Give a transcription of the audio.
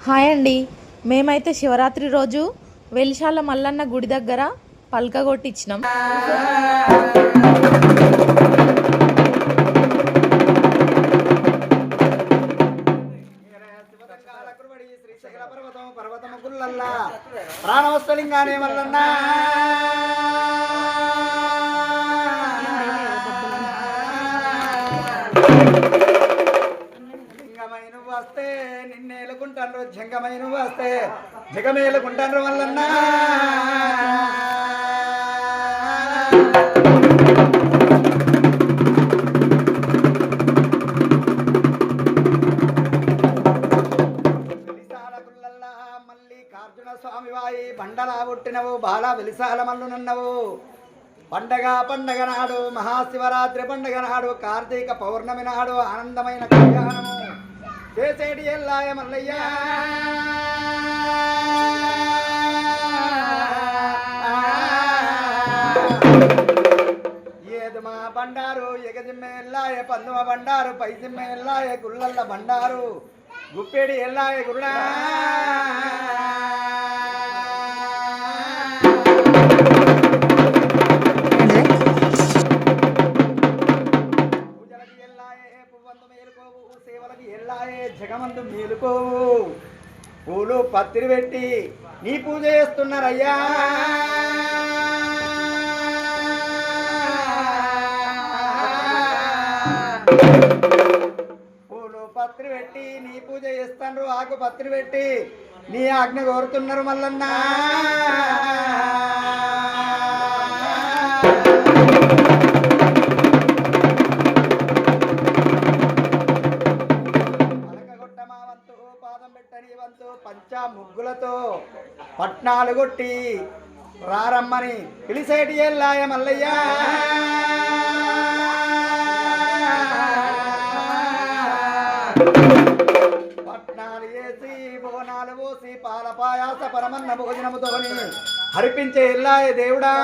Hi అండి. మేమైతే శివరాత్రి రోజు వెలిశాల మల్లన్న గుడి దగ్గర పల్క కొట్టించినాం. ప్రాణవస్తలింగానే మల్లన్నా లింగమైన వస్తే నిన్నేలుకుంటాను, జంగమైన వస్తే జగమేలుకుంటాను మల్లన్నా. స్వామి వాయి బండలా పుట్టినవు, బాల వెలిసాల మల్లునన్నవు. పండగ నాడు, మహాశివరాత్రి పండగ నాడు, కార్తీక పౌర్ణమి నాడు ఆనందమైన కళ్యాణము చేసేటి ఎల్లాయ మల్లయ్య. ఏదుమా బండారు ఎగజిమ్మె ఎల్లాయ, పందుమ బండారు పైజిమ్మె ఎల్లాయ, గుళ్ళల్ల బండారు గుప్పేడి ఎల్లాయ గురుడా. జగమందు మేలుకోవు, పూలు పత్రి పెట్టి నీ పూజ చేస్తున్నారయ్యా. పూలు పత్రి పెట్టి నీ పూజ చేస్తున్నారు, ఆకు పత్రి పెట్టి నీ ఆజ్ఞ కోరుతున్నారు మల్లన్నా. పంచా ముగ్గులతో పట్నాలు కొట్టి రారమ్మని పిలిసేటి ఎల్లాయ మల్లయ్య. పట్నాలు వేసి బోనాలు పోసి పాల పాయాస పరమన్న భోజనముతోని హరిపించే ఎల్లాయ దేవుడా.